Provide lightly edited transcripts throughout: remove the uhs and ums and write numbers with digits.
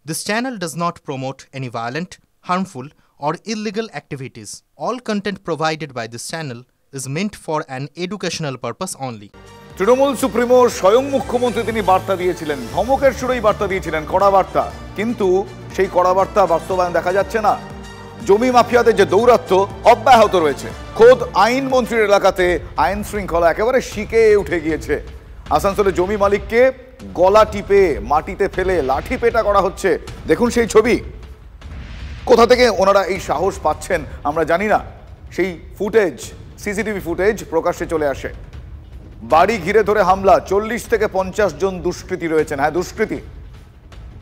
This channel does not promote any violent, harmful, or illegal activities. All content provided by this channel is meant for an educational purpose only. Trinamool supremo স্বয়ং মুখ্যমন্ত্রী তিনি বার্তা দিয়েছিলেন, ধমকের সুরেই বার্তা দিয়েছিলেন, কড়া বার্তা। কিন্তু সেই কড়া বার্তা বাস্তবায়ন দেখা যাচ্ছে না। জমি মাফিয়াদের যে দৌরাত্ম্য অব্যাহত রয়েছে। খোদ আইনমন্ত্রীর এলাকাতে আইন শৃঙ্খলা একেবারে শিকে উঠে গিয়েছে। আসানসোলে জমি মালিককে গলা টিপে মাটিতে ফেলে লাঠি পেটা করা হচ্ছে। দেখুন সেই ছবি। কোথা থেকে ওনারা এই সাহস পাচ্ছেন আমরা জানি না। সেই ফুটেজ, সিসিটিভি ফুটেজ প্রকাশ্যে চলে আসে। বাড়ি ঘিরে ধরে হামলা, 40 থেকে 50 জন দুষ্কৃতী রয়েছেন। হ্যাঁ, দুষ্কৃতী।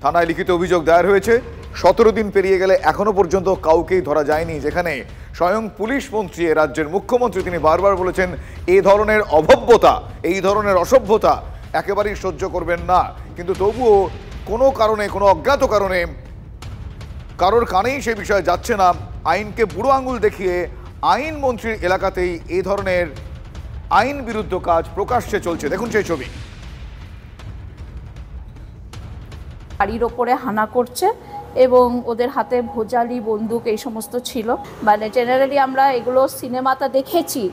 থানায় লিখিত অভিযোগ দায়ের হয়েছে। 17 দিন পেরিয়ে গেলে এখনো পর্যন্ত কাউকেই ধরা যায়নি। যেখানে স্বয়ং পুলিশ মন্ত্রী, রাজ্যের মুখ্যমন্ত্রী, তিনি বারবার বলেছেন এই ধরনের অভব্যতা, এই ধরনের অসভ্যতা একেবারেই সহ্য করবেন না। কিন্তু তবুও কোনো কারণে, কোনো অজ্ঞাত কারণে কারোর কানেই সে বিষয়ে যাচ্ছে না। আইনকে বুড়ো আঙুল দেখিয়ে আইনমন্ত্রীর এলাকাতেই এই ধরনের আইন বিরুদ্ধ কাজ প্রকাশ্যে চলছে। দেখুন সেই ছবি। বাড়ির ওপরে হানা করছে এবং ওদের হাতে ভোজালি, বন্দুক এই সমস্ত ছিল। মানে জেনারেলি আমরা এগুলো সিনেমাতে দেখেছি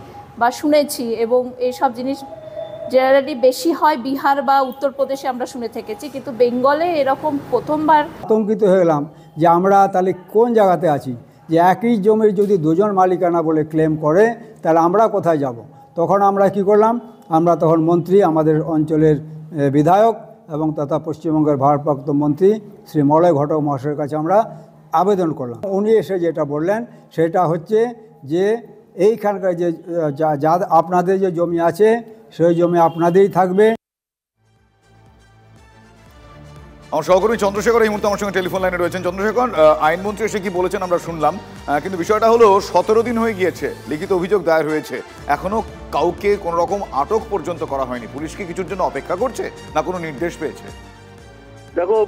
বা শুনেছি, এবং এইসব জিনিস জেনারেলি বেশি হয় বিহার বা উত্তরপ্রদেশে আমরা শুনে থেকেছি, কিন্তু বেঙ্গলে এরকম প্রথমবার। আতঙ্কিত হয়ে গেলাম যে আমরা তাহলে কোন জায়গাতে আছি, যে একই জমির যদি দুজন মালিকানা বলে ক্লেম করে তাহলে আমরা কোথায় যাব। তখন আমরা কি করলাম, আমরা তখন মন্ত্রী, আমাদের অঞ্চলের বিধায়ক এবং তথা পশ্চিমবঙ্গের ভারপ্রাপ্ত মন্ত্রী শ্রী মলয় ঘটক মহাশয়ের কাছে আমরা আবেদন করলাম। উনি এসে যেটা বললেন সেটা হচ্ছে যে এইখানকার যে আপনাদের যে জমি আছে সেই জমি আপনাদেরই থাকবে। আমার সহকর্মী চন্দ্রশেখর এই মুহূর্তে আমার সঙ্গে টেলিফোন লাইনে রয়েছেন। চন্দ্রশেখর, আইনমন্ত্রী এসে কি বলেছেন আমরা শুনলাম, কিন্তু বিষয়টা হলো 17 দিন হয়ে গিয়েছে, লিখিত অভিযোগ দায়ের হয়েছে, এখনো কাউকে কোনো রকম আটক পর্যন্ত করা হয়নি। পুলিশ কি কিছুর জন্য অপেক্ষা করছে না কোনো নির্দেশ পেয়েছে? দেখো,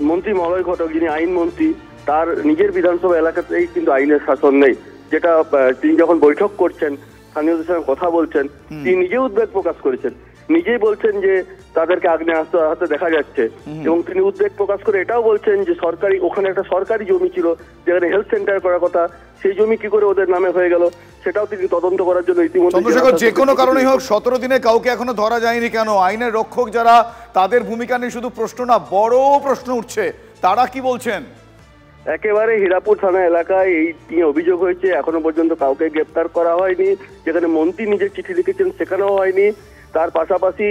মন্ত্রী মলয় ঘটক যিনি আইনমন্ত্রী, তার নিজের বিধানসভা এলাকাতেই কিন্তু আইনের শাসন নেই। যেটা তিনি যখন বৈঠক করছেন, স্থানীয়দের সঙ্গে কথা বলছেন, তিনি নিজে উদ্বেগ প্রকাশ করেছেন, নিজেই বলছেন যে তাদেরকে আগ্নেয়াস্ত্র হাতে দেখা যাচ্ছে। এবং তিনি উদ্বেগ প্রকাশ করে এটাও বলছেন যে সরকারি, ওখানে একটা সরকারি জমি ছিল যেখানে হেলথ সেন্টার করার কথা, সেই জমি কি করে ওদের নামে হয়ে গেল সেটাও তিনি তদন্ত করার জন্য ইতিমধ্যে। যে কোনো কারণেই হোক 17 দিনে কাউকে এখনো ধরা যায়নি কেন? আইনের রক্ষক যারা, তাদের ভূমিকা নিয়ে শুধু প্রশ্ন না, বড় প্রশ্ন উঠছে, তারা কি বলছেন? একেবারে হীরাপুর থানা এলাকায় এই নিয়ে অভিযোগ হয়েছে, এখনো পর্যন্ত কাউকে গ্রেপ্তার করা হয়নি। যেখানে মন্ত্রী নিজের চিঠি লিখেছেন সেখানেও হয়নি। তার পাশাপাশি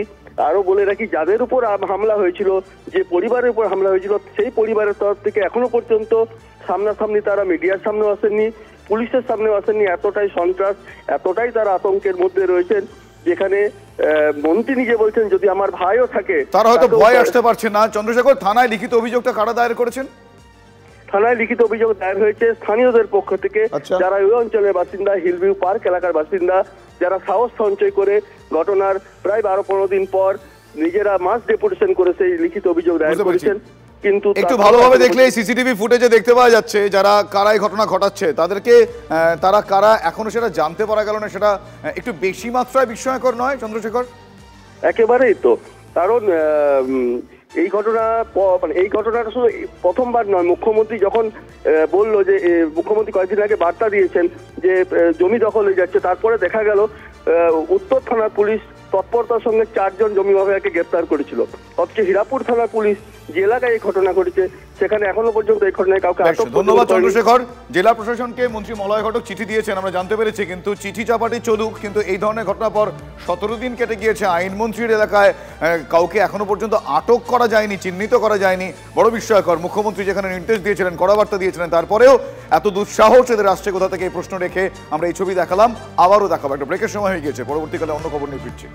আরো বলে রাখি, যাদের উপর হামলা হয়েছিল, যে পরিবারের উপর হামলা হয়েছিল, সেই পরিবারের তরফ থেকে এখনো পর্যন্ত সামনাসামনি তারা মিডিয়ার সামনেও আসেননি, পুলিশের সামনেও আসেননি। এতটাই সন্ত্রাস, এতটাই তারা আতঙ্কের মধ্যে রয়েছেন, যেখানে মন্ত্রী নিজে বলছেন যদি আমার ভাইও থাকে তারা হয়তো ভয় আসতে পারছে না। চন্দ্রশেখর, থানায় লিখিত অভিযোগটা কারা দায়ের করেছেন? থানায় লিখিত অভিযোগ দায়ের হয়েছে স্থানীয়দের পক্ষ থেকে, যারা ওই অঞ্চলের বাসিন্দা, হিলভিউ পার্ক এলাকার বাসিন্দা, যারা সাহস সঞ্চয় করে ঘটনার প্রায় 12-15 দিন পর নিজেরা মাস ডেপুটেশন করে সেই লিখিত অভিযোগ দায়ের করেছেন। কিন্তু একটু ভালোভাবে দেখলে সিসিটিভি ফুটেজে দেখতে পাওয়া যাচ্ছে যারা কারা এই ঘটনা ঘটাচ্ছে, তাদেরকে তারা কারা এখনো সেটা জানতে পারা গেল না। সেটা একটু বেশি মাত্রায় বিস্ময়কর নয় চন্দ্রশেখর? একেবারেই তো, কারণ এই ঘটনাটা শুধু প্রথমবার নয়। মুখ্যমন্ত্রী যখন বললো যে, মুখ্যমন্ত্রী কয়েকদিন আগে বার্তা দিয়েছেন যে জমি দখল হয়ে যাচ্ছে, তারপরে দেখা গেল উত্তর থানার পুলিশ তৎপরতার সঙ্গে 4 জন জমি মাফিয়াকে গ্রেপ্তার করেছিল। অথচ হীরাপুর থানার পুলিশ যে এলাকায় এই ঘটনা ঘটেছে সেখানে এখনো পর্যন্ত এই ঘটনায় কাউকে আটক। ধন্যবাদ চন্দ্রশেখর। জেলা প্রশাসনকে মন্ত্রী মলয় ঘটক চিঠি দিয়েছেন আমরা জানতে পেরেছি, কিন্তু চিঠি চাপাটি চলুক, কিন্তু এই ধরনের ঘটনার পর 17 দিন কেটে গিয়েছে, আইনমন্ত্রীর এলাকায় কাউকে এখনো পর্যন্ত আটক করা যায়নি, চিহ্নিত করা যায়নি। বড় বিস্ময়কর। মুখ্যমন্ত্রী যেখানে নির্দেশ দিয়েছিলেন, কড়া বার্তা দিয়েছিলেন, তারপরেও এত দুঃসাহস এদের আসছে কোথা থেকে, এই প্রশ্ন রেখে আমরা এই ছবি দেখালাম, আবারও দেখাবো। একটা ব্রেকের সময় হয়ে গিয়েছে, পরবর্তীকালে অন্য খবর নিয়ে ফিরছি।